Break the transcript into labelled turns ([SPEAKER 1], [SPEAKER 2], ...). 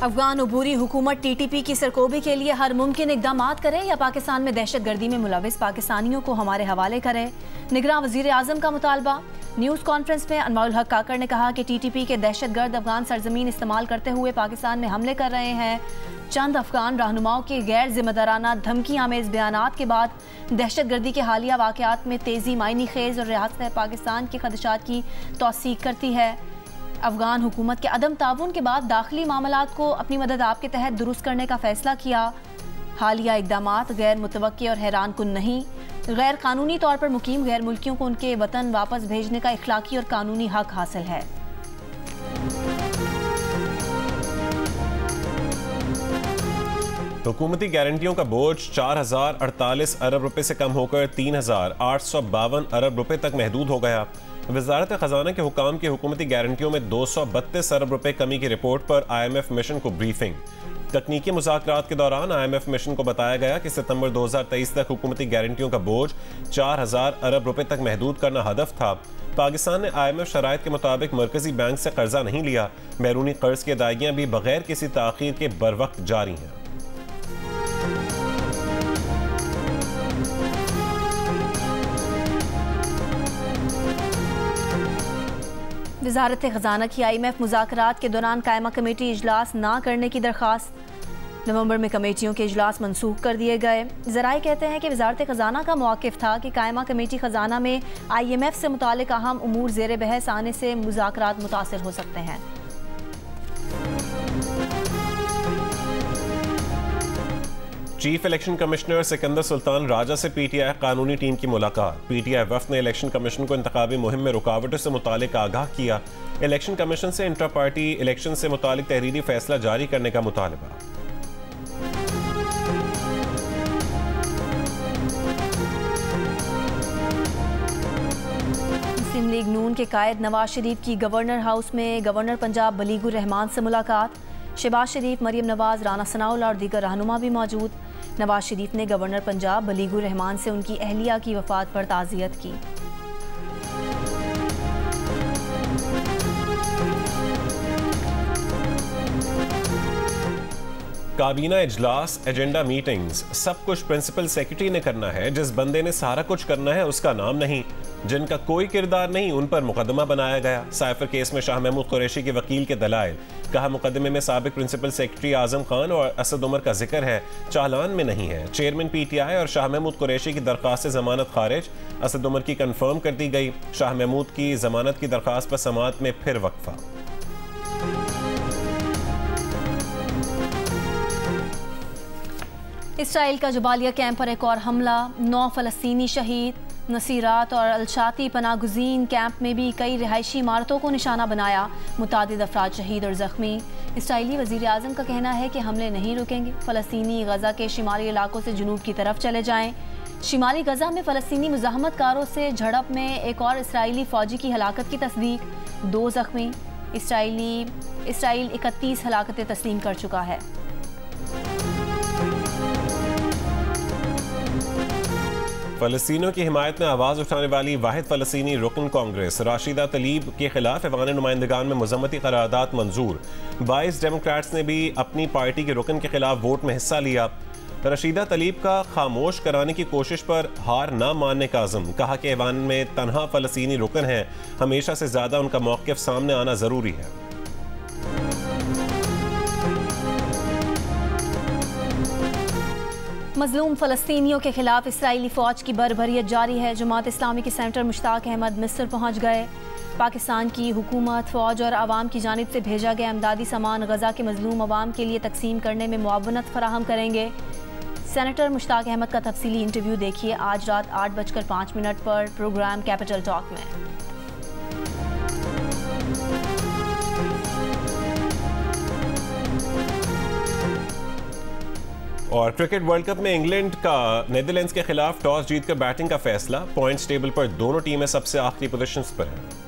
[SPEAKER 1] अफगान अबूरी हुकूमत TTP की सरकोबी के लिए हर मुमकिन इकदाम करे या पाकिस्तान में दहशत गर्दी में मुलविस पाकिस्तानियों को हमारे हवाले करे, निगरान वजीर आजम का मुतालबा। न्यूज़ कॉन्फ्रेंस में अनवारुल हक काकर ने कहा कि TTP के दहशत गर्द अफगान सरजमीन इस्तेमाल करते हुए पाकिस्तान में हमले कर रहे हैं। चंद अफगान रहनुमाओं के गैर जिम्मेदाराना धमकी आमेज बयानात के बाद दहशत गर्दी के हालिया वाक़यात में तेज़ी मायनी खेज और रियासत पाकिस्तान के खदशात की तौसीक करती है। अफगान हुकूमत के अदम ताउन के बाद दाखिली मामलात को अपनी मदद आप के तहत दुरुस्त करने का फैसला किया। हालिया इकदामात गैर मुतवक्की और हैरान कुन नहीं, गैर कानूनी तौर पर मुकीम गैर मुल्कियों को उनके वतन वापस भेजने का इखलाकी और कानूनी हक हासिल है।
[SPEAKER 2] हुकूमती गारंटियों का बोझ 4048 अरब रुपए से कम होकर 3852 अरब रुपए तक महदूद हो गया। वजारत खजाना के हुकाम की हुकूमती गारंटियों में 232 अरब रुपए कमी की रिपोर्ट पर IMF मिशन को ब्रीफिंग। तकनीकी मुज़ाकरात के दौरान IMF मिशन को बताया गया कि सितंबर 2023 तक हुकूमती गारंटियों का बोझ 4000 अरब रुपए तक महदूद करना हदफ था। पाकिस्तान ने IMF शराइत के मुताबिक मरकजी बैंक से कर्जा नहीं लिया। बैरूनी कर्ज की अदायगियां भी बगैर किसी ताखीर के बर वक्त जारी हैं।
[SPEAKER 1] वजारत खजाना की IMF मुज़ाकरात के दौरान कायमा कमेटी इजलास ना करने की दरख्वास्त। नवंबर में कमेटियों के इजलास मनसूख कर दिए गए। ज़राए कहते हैं कि वजारत खजाना का मौक़िफ़ था कि कायमा कमेटी खजाना में IMF से मुतालिक अहम उमूर ज़ेर बहस आने से मुज़ाकरात मुतासिर हो सकते हैं।
[SPEAKER 2] Chief election commissioner Sikandar Sultan Raja से PTI कानूनी टीम की मुलाकात। PTI वफ़द ने इलेक्शन कमीशन को इंतखाबी मुहिम में रुकावटों से मुतालिक आगाह किया। इलेक्शन कमीशन से इंट्रा पार्टी इलेक्शन से मुतालिक तहरीरी फैसला जारी करने का मुतालबा।
[SPEAKER 1] मुस्लिम लीग नून के कायद नवाज शरीफ की गवर्नर हाउस में गवर्नर पंजाब बलीगुर रहमान से मुलाकात। शहबाज शरीफ, मरियम नवाज, राना सनाउल्लाह और दीगर रहनुमा भी मौजूद। नवाज शरीफ ने गवर्नर पंजाब बलीगुर रहमान से उनकी अहलिया की वफात पर ताज़ियत की।
[SPEAKER 2] काबीना इजलास, एजेंडा मीटिंग्स, सब कुछ प्रिंसिपल सेक्रेटरी ने करना है। जिस बंदे ने सारा कुछ करना है उसका नाम नहीं, जिनका कोई किरदार नहीं उन पर मुकदमा बनाया गया। साइफर केस में शाह महमूद कुरैशी के वकील के दलाइल। कहा मुकदमे में साबिक प्रिंसिपल सेक्रेटरी आजम खान और असद उमर का जिक्र है, चालान में नहीं है। चेयरमैन PTI और शाह महमूद कुरैशी की दरख्वास्त जमानत खारिज, असद उमर की कंफर्म कर दी गई। शाह महमूद की जमानत की दरख्वास्त पर समाअत में फिर वक्फा।
[SPEAKER 1] इसराइल का जबालिया कैंप पर एक और हमला, 9 फ़लस्तीनी शहीद। नसीरात और अलशाती पनागुज़ीन कैंप में भी कई रिहायशी इमारतों को निशाना बनाया, मुतादिद अफराद शहीद और ज़ख्मी। इसराइली वज़ीर आज़म का कहना है कि हमले नहीं रुकेंगे। फ़लस्तीनी गज़ा के शिमाली इलाकों से जुनूब की तरफ चले जाएँ। शिमाली गज़ा में फ़लस्तीनी मुज़ाहमतकारों से झड़प में एक और इसराइली फ़ौजी की हलाकत की तस्दीक, 2 ज़ख्मी। इसराइल 31 हलाकतें तस्लीम कर चुका है।
[SPEAKER 2] फ़लस्तीनियों की हिमायत में आवाज़ उठाने वाली वाहिद फ़लस्तीनी रुकन कांग्रेस राशिदा तलीब के खिलाफ अफ़गान नुमाइंदगान में मज़म्मती करारदाद मंजूर। 22 डेमोक्रेट्स ने भी अपनी पार्टी के रुकन के खिलाफ वोट में हिस्सा लिया। राशिदा तलीब का खामोश कराने की कोशिश पर हार ना मानने का अज़म। कहा कि अफ़गान में तनहा फ़लस्तीनी रुकन है, हमेशा से ज़्यादा उनका मौक़िफ़ सामने आना ज़रूरी है।
[SPEAKER 1] मज़लूम फ़लस्तीनियों के खिलाफ इसराइली फ़ौज की बरबरियत जारी है। जमात इस्लामी के सेंटर मुश्ताक अहमद मिस्र पहुँच गए। पाकिस्तान की हुकूमत, फ़ौज और आवाम की जानिब से भेजा गया इमदादी सामान गज़ा के मज़लूम अवाम के लिए तकसीम करने में मुआवनत फराहम करेंगे। सेनेटर मुश्ताक अहमद का तफसीली इंटरव्यू देखिए आज रात 8:05 पर प्रोग्राम कैपिटल टॉक में।
[SPEAKER 2] और क्रिकेट वर्ल्ड कप में इंग्लैंड का नीदरलैंड्स के खिलाफ टॉस जीतकर बैटिंग का फैसला। पॉइंट्स टेबल पर दोनों टीमें सबसे आखिरी पोजीशंस पर हैं।